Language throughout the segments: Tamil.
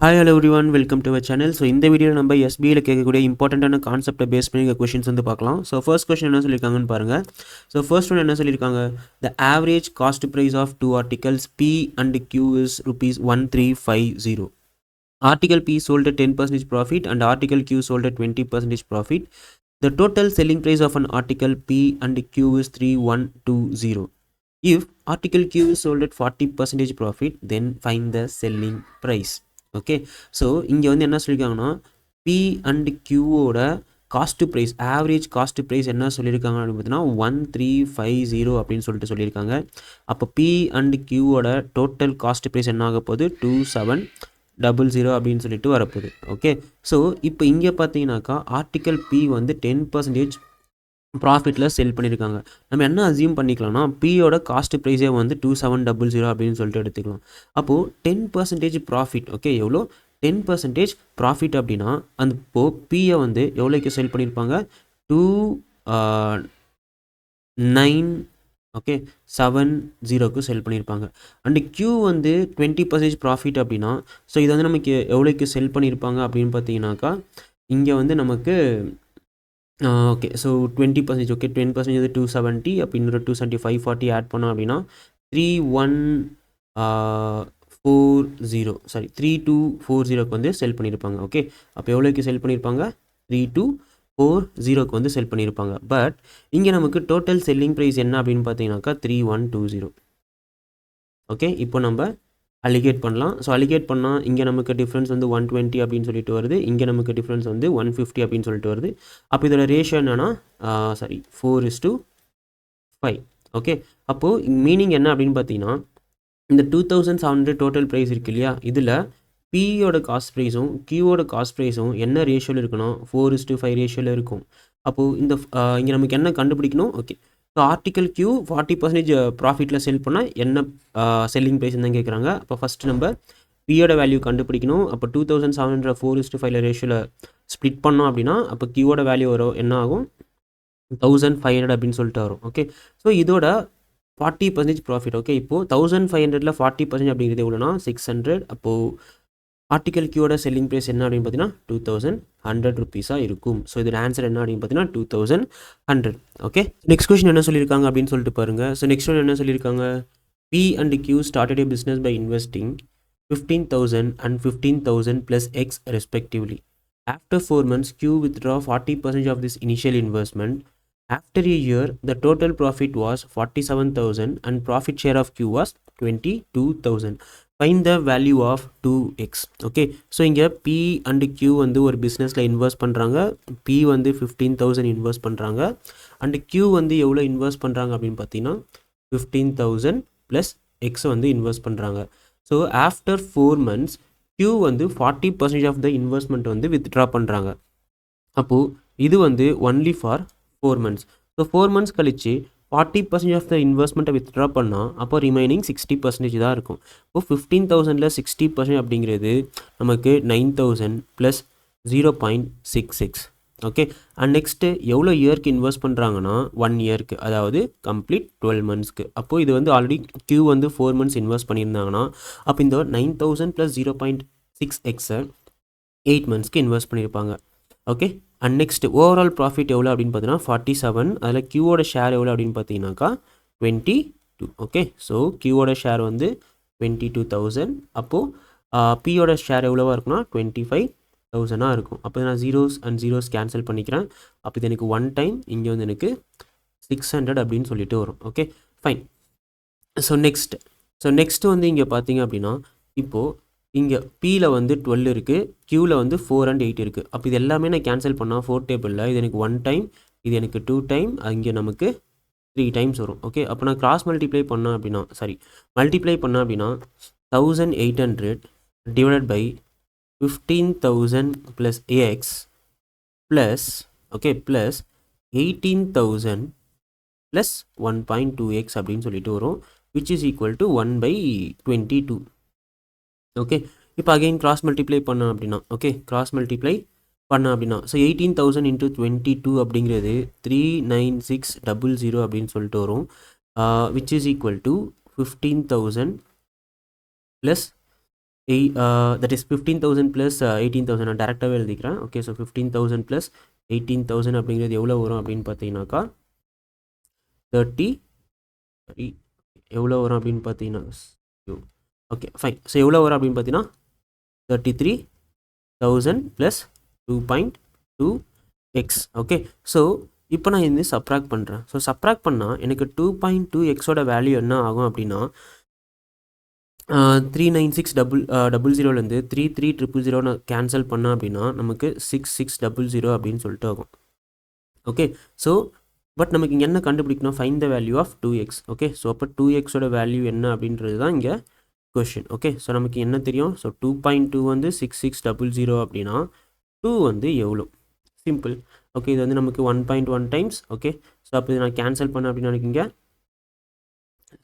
Hi, hello everyone, welcome to our channel. So இந்த வீடியோவில் நம்ம SBIல கேட்கக்கூடிய இம்பார்ட்டண்ட்டான கான்செப்டை பேஸ் பண்ணி கொஷின்ஸ் வந்து பார்க்கலாம். ஸோ ஃபர்ஸ்ட் கொஸ்டின் என்ன சொல்லியிருக்காங்கன்னு பாருங்கள். ஸோ ஃபர்ஸ்ட் ஒன் என்ன சொல்லியிருக்காங்க, the average cost price of two articles P and Q is ₹1350. Article P sold at 10% profit and Article Q sold at 20% profit. The total selling price of an article P and Q is 3120. If article Q is sold at 40% profit, then find the selling price. Okay, so இங்கே வந்து என்ன சொல்லியிருக்காங்கன்னா பி அண்ட் கியூவோட cost price, average cost price என்ன சொல்லியிருக்காங்க அப்படின்னு பார்த்தீங்கன்னா 1350 அப்படின்னு சொல்லிட்டு சொல்லியிருக்காங்க. அப்போ பி அண்ட் கியூவோட டோட்டல் காஸ்ட் ப்ரைஸ் என்ன ஆக போகுது 2700 அப்படின்னு சொல்லிட்டு வரப்போகுது. ஓகே, ஸோ இப்போ இங்கே பார்த்தீங்கன்னாக்கா ஆர்டிக்கல் பி வந்து 10% ப்ராஃபிட்டில் செல் பண்ணியிருக்காங்க. நம்ம என்ன அசியூம் பண்ணிக்கலாம்னா பியோட காஸ்ட் ப்ரைஸே வந்து 2700 அப்படின்னு சொல்லிட்டு எடுத்துக்கலாம். அப்போது 10% ப்ராஃபிட், ஓகே, எவ்வளோ 10% ப்ராஃபிட் அப்படின்னா அந்த இப்போது பியை வந்து எவ்வளோக்கு செல் பண்ணியிருப்பாங்க 2970 செல் பண்ணியிருப்பாங்க. அண்டு கியூ வந்து 20% ப்ராஃபிட் அப்படின்னா ஸோ இதை வந்து நமக்கு எவ்வளோக்கு செல் பண்ணியிருப்பாங்க அப்படின்னு பார்த்தீங்கன்னாக்கா இங்கே வந்து நமக்கு ஓகே, ஸோ 20%, ஓகே 10% இது 270, அப்போ இன்னொரு 270 540 ஆட் பண்ணோம் அப்படின்னா 3240 வந்து செல் பண்ணியிருப்பாங்க. ஓகே, அப்போ எவ்வளோக்கு செல் பண்ணியிருப்பாங்க 3240 வந்து செல் பண்ணியிருப்பாங்க. பட் இங்கே நமக்கு டோட்டல் செல்லிங் ப்ரைஸ் என்ன அப்படின்னு பார்த்தீங்கன்னாக்கா 3120. ஓகே, இப்போ நம்ம அலிகேட் பண்ணலாம். ஸோ அலிகேட் பண்ணால் இங்கே நமக்கு டிஃப்ரென்ஸ் வந்து 120 அப்படின்னு சொல்லிட்டு வருது, இங்கே நமக்கு டிஃப்ரென்ஸ் வந்து 150 அப்படின்னு சொல்லிட்டு வருது. அப்போ இதோட ரேஷியோ என்னென்னா 4:5. ஓகே, அப்போது மீனிங் என்ன அப்படின்னு பார்த்தீங்கன்னா இந்த 2700 டோட்டல் ப்ரைஸ் இருக்குது இல்லையா, இதில் பியோட காஸ்ட் ப்ரைஸும் கியூவோட காஸ்ட் ப்ரைஸும் என்ன ரேஷியோவில் இருக்கணும் 4:5 ரேஷியோவில் இருக்கும். அப்போது இந்த இங்கே நமக்கு என்ன கண்டுபிடிக்கணும், ஓகே, ஸோ ஆர்டிக்கல் கியூ 40% ப்ராஃபிட்டில் செல் பண்ணால் என்ன செல்லிங் ப்ரைஸ் தான் கேட்குறாங்க. அப்போ ஃபஸ்ட்டு நம்ம பியோட வேல்யூ கண்டுபிடிக்கணும். அப்போ 2700 4:5 ரேஷியோவில் ஸ்ப்ளிட் பண்ணோம் அப்படின்னா அப்போ கியூவோட வேல்யூ வரும், என்ன ஆகும் 1500 அப்படின்னு சொல்லிட்டு வரும். ஓகே, ஸோ இதோட 40% ப்ராஃபிட். ஓகே, இப்போது 1500ல் 40% அப்படிங்கிறது எவ்வளோனா 600. அப்போது ஆர்டிக்கல் கியூவோட செல்லிங் ப்ரைஸ் என்ன அப்படின்னு பார்த்தீங்கன்னா 2100 ருபீஸாக இருக்கும். ஸோ இதோட ஆன்சர் என்ன அப்படின்னு பார்த்தீங்கன்னா 2100. ஓகே, நெக்ஸ்ட் கொஸ்டின் என்ன சொல்லியிருக்காங்க அப்படின்னு சொல்லிட்டு பாருங்கள். ஸோ நெக்ஸ்ட் ஒன் என்ன சொல்லியிருக்காங்க, P and Q started a business by investing 15,000 and 15,000 plus X respectively. After 4 months, Q withdraw 40% of this initial investment. After a year, the total profit was 47,000 and profit share of Q was 22,000. Find the value of 2x. Okay, so இங்கே P அண்ட் Q வந்து ஒரு பிஸ்னஸில் இன்வெஸ்ட் பண்ணுறாங்க. P வந்து 15,000 இன்வெஸ்ட் பண்ணுறாங்க அண்டு Q வந்து எவ்வளோ இன்வெஸ்ட் பண்ணுறாங்க அப்படின்னு பார்த்தீங்கன்னா 15,000 ப்ளஸ் எக்ஸ் வந்து இன்வெஸ்ட் பண்ணுறாங்க. ஸோ ஆஃப்டர் 4 months Q வந்து 40% ஆஃப் த இன்வெஸ்ட்மெண்ட் வந்து வித்ட்ரா பண்ணுறாங்க. அப்போது இது வந்து only for 4 months. So 4 months கழிச்சு 40% ஆஃப் த இன்வெஸ்ட்மெண்ட்டை வித்ட்ரா பண்ணால் அப்போ ரிமைனிங் 60% தான் இருக்கும். இப்போது 15,000ல் 60% அப்படிங்கிறது நமக்கு 9,000 ப்ளஸ் 0.66. ஓகே, அண்ட் நெக்ஸ்ட்டு எவ்வளோ இயர்க்கு இன்வெஸ்ட் பண்ணுறாங்கன்னா 1 இயர்க்கு, அதாவது கம்ப்ளீட் 12 monthsக்கு. அப்போது இது வந்து ஆல்ரெடி Q வந்து 4 months இன்வெஸ்ட் பண்ணியிருந்தாங்கன்னா அப்போ இந்த 9,000 ப்ளஸ் 0.6x 8 monthsக்கு இன்வெஸ்ட் பண்ணியிருப்பாங்க. Okay, and next overall profit எவ்வளோ அப்படின்னு பார்த்தீங்கன்னா 47. அதில் கியூவோட ஷேர் எவ்வளோ அப்படின்னு பார்த்தீங்கன்னாக்கா 22. ஓகே, ஸோ கியூவோட ஷேர் வந்து 22,000. அப்போது பியோட ஷேர் எவ்வளோவா இருக்குன்னா 25,000 இருக்கும். அப்போ நான் ஜீரோஸ் அண்ட் ஜீரோஸ் கேன்சல் பண்ணிக்கிறேன். அப்போ இது எனக்கு 1 time, இங்கே வந்து எனக்கு 600 அப்படின்னு சொல்லிட்டு வரும். Okay, fine. ஸோ நெக்ஸ்ட் வந்து இங்கே பார்த்தீங்க அப்படின்னா இப்போது இங்கே பியில் வந்து 12 இருக்குது, கியூவில் வந்து 4 and 8 இருக்குது. அப்போ இது எல்லாமே நான் கேன்சல் பண்ணால் 4 டேபிளில் இது எனக்கு 1 time, இது எனக்கு 2 time, இங்கே நமக்கு 3 times வரும். ஓகே, அப்போ நான் கிராஸ் மல்டிப்ளை பண்ணேன் அப்படின்னா மல்டிப்ளை பண்ணேன் அப்படின்னா 1800 divided by 15,000 plus a x plus okay plus 18,000 plus 1.2x அப்படின்னு சொல்லிட்டு வரும், which is equal to 1/22. Okay, இப்போ அகெயின் கிராஸ் மல்டிப்ளை பண்ண அப்படின்னா ஸோ 18,000 இன்ட்டு 22 அப்படிங்கிறது 39600 அப்படின்னு சொல்லிட்டு வரும், which is equal to 15,000 plus that is 15,000 plus 18,000 நான் டேரெக்டாகவே எழுதிக்கிறேன். ஓகே, ஸோ 15,000 plus 18,000 அப்படிங்கிறது எவ்வளோ வரும் அப்படின்னு பார்த்தீங்கன்னாக்கா 30 சாரி எவ்வளோ வரும் அப்படின்னு பார்த்தீங்கன்னா ஓகே ஃபைன். ஸோ எவ்வளோ வரும் அப்படின்னு பார்த்தீங்கன்னா 33,000 plus 2.2x. ஓகே, ஸோ இப்போ நான் இந்த சப்ராக்ட் பண்ணுறேன். ஸோ சப்ராக்ட் பண்ணால் எனக்கு 2.2xோட வேல்யூ என்ன ஆகும் அப்படின்னா 396,000லேருந்து 33,000 கேன்சல் பண்ணோம் அப்படின்னா நமக்கு 66,000 அப்படின்னு சொல்லிட்டு ஆகும். ஓகே, ஸோ பட் நமக்கு இங்கே என்ன கண்டுபிடிக்கணும், find the value of 2x. Okay, so அப்போ 2xோட வேல்யூ என்ன அப்படின்றது தான் இங்கே கொஷின். ஓகே, ஸோ நமக்கு என்ன தெரியும், ஸோ 2.2 வந்து 66,000 அப்படின்னா 2 வந்து எவ்வளோ, சிம்பிள். ஓகே, இது வந்து நமக்கு 1.1 டைம்ஸ். ஓகே, ஸோ அப்போ இது நான் கேன்சல் பண்ணேன் அப்படின்னா எனக்கு இங்கே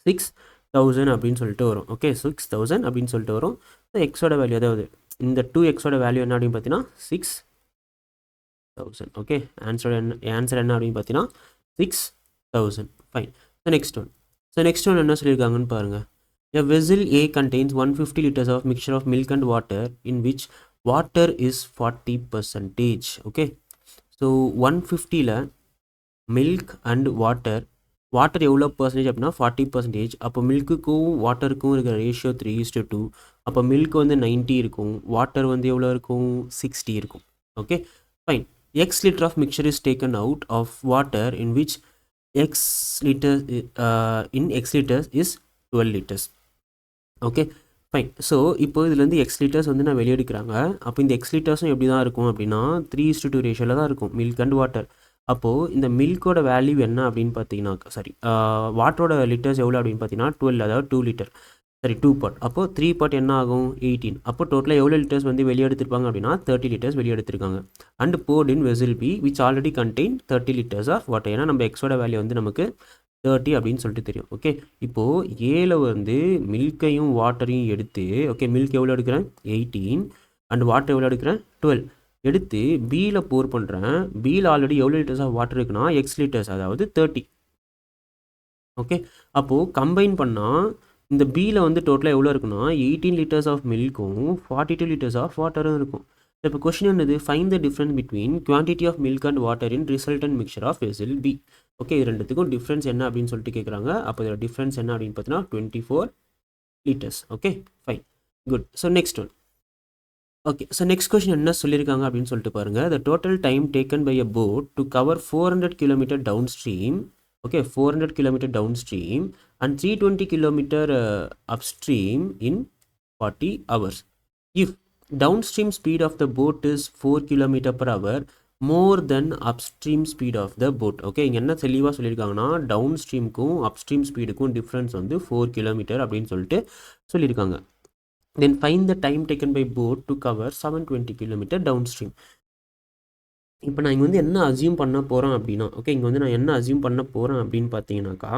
6,000 அப்படின்னு சொல்லிட்டு வரும். ஓகே, 6,000 அப்படின்னு சொல்லிட்டு வரும். ஸோ எக்ஸோட வேல்யூ, அதாவது இந்த 2xோட வேல்யூ என்ன அப்படின்னு பார்த்தீங்கன்னா 6,000. ஓகே, ஆன்சர் என்ன அப்படின்னு பார்த்தீங்கன்னா 6,000. ஃபைன். ஸோ நெக்ஸ்ட் ஒன் என்ன சொல்லியிருக்காங்கன்னு பாருங்கள். A vessel A contains 150 liters of mixture of milk and water in which water is 40%. Okay, so 150ல milk and water எவ்வளோ பர்சன்டேஜ் அப்படின்னா 40%. அப்போ மில்க்குக்கும் வாட்டருக்கும் இருக்கிற ரேஷியோ 3:2. அப்போ மில்க் வந்து 90 இருக்கும், வாட்டர் வந்து எவ்வளோ இருக்கும் 60 இருக்கும். Okay fine. x liter of mixture is taken out of water in which x liters is 12 liters. Okay fine. So இப்போ இதுலேருந்து எக்ஸ் லிட்டர்ஸ் வந்து நான் வெளியெடுக்கிறாங்க. அப்போ இந்த எக்ஸ் லிட்டர்ஸும் எப்படி தான் இருக்கும் அப்படின்னா 3:2 ரேஷியோவில் தான் இருக்கும், மில்க் அண்ட் வாட்டர். அப்போது இந்த மில்கோட வேல்யூ என்ன அப்படின்னு பார்த்தீங்கன்னா, சாரி வாட்டரோட லிட்டர்ஸ் எவ்வளோ அப்படின்னு பார்த்தீங்கன்னா 12, அதாவது 2 லிட்டர், சரி 2 பார்ட். அப்போது 3 பார்ட் என்ன ஆகும் 18. அப்போ டோட்டலாக எவ்வளோ லிட்டர்ஸ் வந்து வெளியெடுத்திருப்பாங்க அப்படின்னா 30 லிட்டர்ஸ் வெளியெடுத்திருக்காங்க. And poured in vessel B which already contain 30 liters of water. ஏன்னா நம்ம எக்ஸோட வேல்யூ வந்து நமக்கு 30 அப்படின்னு சொல்லிட்டு தெரியும். ஓகே, இப்போது ஏல வந்து மில்கையும் வாட்டரையும் எடுத்து, ஓகே மில்க் எவ்வளோ எடுக்கிறேன் 18 அண்ட் வாட்டர் எவ்வளோ எடுக்கிறேன் 12 எடுத்து பியில் போர் பண்ணுறேன். பியில் ஆல்ரெடி எவ்வளோ லிட்டர்ஸ் ஆஃப் வாட்டர் இருக்குன்னா எக்ஸ் லிட்டர்ஸ், அதாவது 30. ஓகே, அப்போது கம்பைன் பண்ணால் இந்த பியில் வந்து டோட்டலாக எவ்வளோ இருக்குன்னா 18 லிட்டர்ஸ் ஆஃப் மில்க்கும் 42 லிட்டர்ஸ் ஆஃப் வாட்டரும் இருக்கும். இப்போ கொஸ்டின் என்னது, find the difference between quantity of milk and water in resultant mixture of vessel B. Okay, இது ரெண்டுத்துக்கும் டிஃப்ரென்ஸ் என்ன அப்படின்னு சொல்லிட்டு கேட்குறாங்க. அப்போ இதோட டிஃப்ரென்ஸ் என்ன அப்படின்னு பார்த்தீங்கன்னா 24 litres. Okay fine, good. So next one. Okay, so next question என்ன சொல்லியிருக்காங்க அப்படின்னு சொல்லிட்டு பாருங்கள். The total time taken by a boat to cover 400 kilometre downstream. Okay, 400 kilometre downstream and 320 kilometre upstream in 40 hours. If downstream speed of the boat is 4 km/h more than upstream speed of the boat. Okay, இங்கே என்ன தெளிவாக சொல்லியிருக்காங்கன்னா டவுன் ஸ்ட்ரீமுக்கும் அப்ஸ்ட்ரீம் ஸ்பீடுக்கும் டிஃப்ரென்ஸ் வந்து 4 கிலோமீட்டர் அப்படின்னு சொல்லிட்டு சொல்லியிருக்காங்க. Then find the time taken by boat to cover 720 km downstream. இப்போ நான் இங்கே வந்து என்ன அசியூம் பண்ண போகிறேன் அப்படின்னா, ஓகே இங்கே வந்து நான் என்ன அசியூம் பண்ண போகிறேன் அப்படின்னு பார்த்தீங்கன்னாக்கா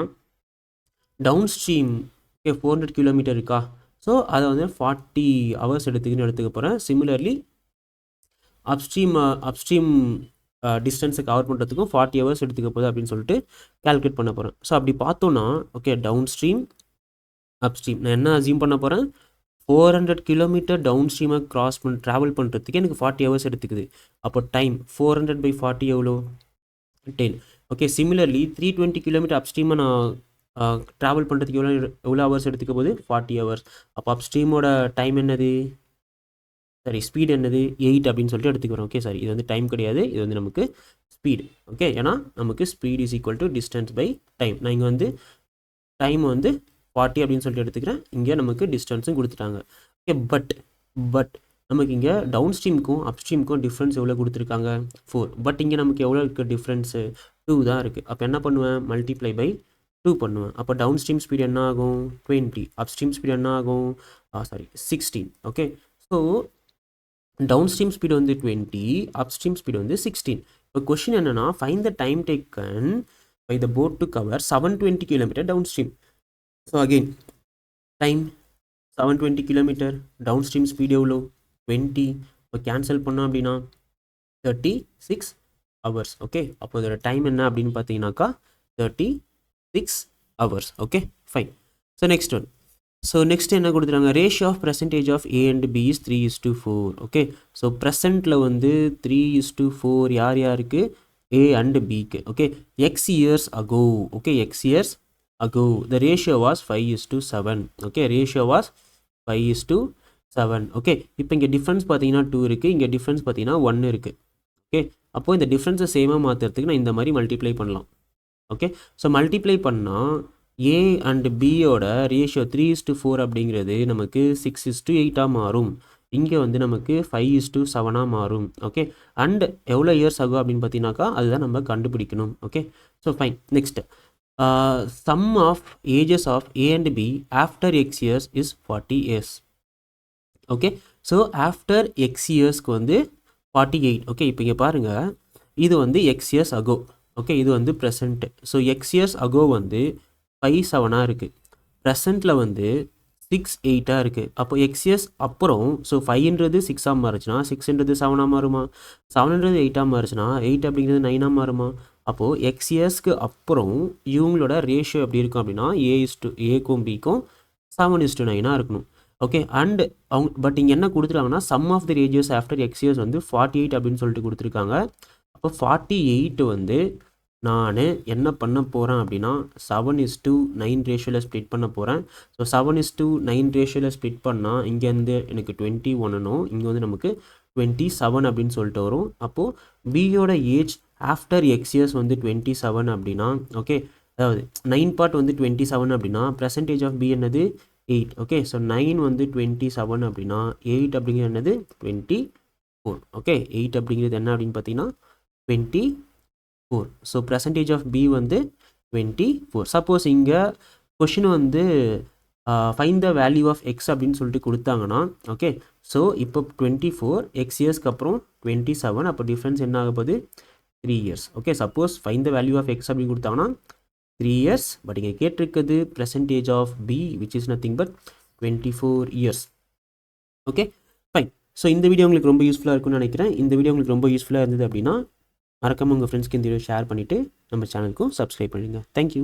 டவுன் ஸ்ட்ரீம், ஓகே 400 கிலோமீட்டர் இருக்கா, ஸோ அதை வந்து 40 hours எடுத்துக்க போகிறேன். சிமிலர்லி அப்ஸ்ட்ரீம் டிஸ்டன்ஸை கவர் பண்ணுறதுக்கும் 40 hours எடுத்துக்க போகுது அப்படின்னு சொல்லிட்டு கால்குலேட் பண்ண போகிறேன். ஸோ அப்படி பார்த்தோன்னா ஓகே டவுன் ஸ்ட்ரீம் அப்ஸ்ட்ரீம் நான் என்ன அசியூம் பண்ண போகிறேன், 400 கிலோமீட்டர் டவுன் ஸ்ட்ரீமை ட்ராவல் பண்ணுறதுக்கு எனக்கு 40 hours எடுத்துக்குது. அப்போ டைம் 400/40 எவ்வளோ 10. ஓகே, சிமிலர்லி 320 கிலோமீட்டர் அப்ஸ்ட்ரீமை நான் ட்ராவல் பண்ணுறதுக்கு எவ்வளோ ஹவர்ஸ் எடுத்துக்க போகுது 40 hours. அப்போ அப்ஸ்ட்ரீமோட டைம் என்னது, சாரி ஸ்பீட் என்னது 8 அப்படின்னு சொல்லிட்டு எடுத்துக்கிறோம். ஓகே சாரி, இது வந்து டைம் கிடையாது, இது வந்து நமக்கு ஸ்பீடு. ஓகே, ஏன்னா நமக்கு speed is equal to distance by time. நான் இங்கே வந்து டைம் வந்து 40 அப்படின்னு சொல்லிட்டு எடுத்துக்கிறேன், இங்கே நமக்கு டிஸ்டன்ஸும் கொடுத்துட்டாங்க. ஓகே, பட் நமக்கு இங்கே டவுன் ஸ்ட்ரீமுக்கும் அப்ஸ்ட்ரீமுக்கும் டிஃப்ரென்ஸ் எவ்வளோ கொடுத்துருக்காங்க 4. பட் இங்கே நமக்கு எவ்வளோ இருக்குது டிஃப்ரென்ஸு 2 தான் இருக்குது. அப்போ என்ன பண்ணுவேன், மல்டிப்ளை பை 2 பண்ணுவேன். அப்போ டவுன் ஸ்ட்ரீம் ஸ்பீட் என்ன ஆகும் 20, அப்ஸ்ட்ரீம் ஸ்பீட் என்ன ஆகும் 16. Okay, so downstream speed வந்து 20, அப்ஸ்ட்ரீம் ஸ்பீடு வந்து 16. இப்போ கொஷின் என்னென்னா find the time taken by the boat to cover 720 kilometre downstream. So again time 720 kilometre, downstream speed எவ்வளோ 20. இப்போ கேன்சல் பண்ணோம் அப்படின்னா 36 hours. ஓகே, அப்போ இதோட டைம் என்ன அப்படின்னு பார்த்தீங்கன்னாக்கா 36 hours. Okay fine. So next one. So next என்ன கொடுத்துருக்காங்க, ratio of percentage of A and B is 3:4. Okay, so ப்ரெசென்ட்டில் வந்து 3:4 யார் யாருக்கு, ஏ அண்ட் பிக்கு. Okay, X years ago. Okay, X years ago the ratio was 5:7. Okay, ratio was 5:7. Okay, இப்போ இங்கே டிஃப்ரென்ஸ் பார்த்தீங்கன்னா 2 இருக்குது, இங்கே டிஃப்ரென்ஸ் பார்த்தீங்கன்னா 1 இருக்குது. ஓகே, அப்போது இந்த டிஃப்ரென்ஸை சேமாக மாற்றுறதுக்கு நான் இந்த மாதிரி மல்டிப்ளை பண்ணலாம். ஓகே, ஸோ மல்டிப்ளை பண்ணால் ஏ அண்ட் பியோட ரேஷியோ 3:4 அப்படிங்கிறது நமக்கு 6:8 மாறும். இங்கே வந்து நமக்கு 5:7 மாறும். ஓகே, அண்ட் எவ்வளோ இயர்ஸ் ஆகும் அப்படின்னு பார்த்தீங்கன்னாக்கா அதுதான் நம்ம கண்டுபிடிக்கணும். Okay, so fine. Next, sum of ages of A and B after X years is 40 years. Okay, so after X இயர்ஸ்க்கு வந்து 48. ஓகே, இப்போ இங்கே பாருங்கள், இது வந்து எக்ஸ் இயர்ஸ் அகோ. ஓகே, இது வந்து present. So X years ago வந்து 5:7 இருக்குது, ப்ரெசண்ட்டில் வந்து 6:8 இருக்குது. அப்போ எக்ஸ் இயர்ஸ் அப்புறம் ஸோ 5ன்றது 6 மாறுச்சுன்னா 6ன்றது 7 மாறுமா, 7ன்றது 8 மாறுச்சுன்னா 8 அப்படிங்கிறது 9 மாறுமா. அப்போது எக்ஸ் இயர்ஸ்க்கு அப்புறம் இவங்களோட ரேஷியோ எப்படி இருக்கும் அப்படின்னா ஏக்கும் பிக்கும் 7:9 இருக்கணும். ஓகே, அண்ட் அவங்க பட் இங்கே என்ன கொடுத்துருக்காங்கன்னா sum of the ratios after X years வந்து 48 அப்படின்னு சொல்லிட்டு கொடுத்துருக்காங்க. அப்போ 48 வந்து நான் என்ன பண்ண போகிறேன் அப்படின்னா 7:9 ரேஷியோவில் ஸ்ப்ளிட் பண்ண போகிறேன். ஸோ 7:9 ரேஷியோவில் ஸ்ப்ளிட் பண்ணால் இங்கேருந்து எனக்கு 21னும் இங்கே வந்து நமக்கு 27 அப்படின்னு சொல்லிட்டு வரும். அப்போது பியோட ஏஜ் ஆஃப்டர் எக்ஸ் இயர்ஸ் வந்து 27 அப்படின்னா, ஓகே, அதாவது 9 பார்ட் வந்து 27 அப்படின்னா பர்சன்டேஜ் ஆஃப் பி என்னது 8. ஓகே, ஸோ 9 வந்து 27 அப்படின்னா 8 அப்படிங்கிறது என்னது 24. ஓகே, 8 அப்படிங்கிறது என்ன அப்படின்னு பார்த்தீங்கன்னா 24. ஸோ பர்சன்டேஜ் ஆஃப் பி வந்து 24. சப்போஸ் இங்கே கொஷின் வந்து find the value of X அப்படின்னு சொல்லிட்டு கொடுத்தாங்கன்னா, ஓகே, ஸோ இப்போ 24 எக்ஸ் இயர்ஸ்க்கு அப்புறம் 27, அப்போ டிஃப்ரென்ஸ் என்ன ஆக போகுது 3 years. Okay, suppose find the value of X அப்படின்னு கொடுத்தாங்கன்னா 3 இயர்ஸ். பட் இங்கே கேட்டிருக்குது percentage of B which is nothing but 24 years. Okay, fine. So இந்த வீடியோ உங்களுக்கு ரொம்ப யூஸ்ஃபுல்லாக இருக்கும்னு நினைக்கிறேன். இந்த வீடியோ உங்களுக்கு ரொம்ப யூஸ்ஃபுல்லாக இருந்தது அப்படின்னா மறக்காமல் உங்கள் ஃப்ரெண்ட்ஸ்க்கு இந்த வீடியோ ஷேர் பண்ணிவிட்டு நம்ம சேனலுக்கும் சப்ஸ்கிரைப் பண்ணுங்கள். தேங்க்யூ.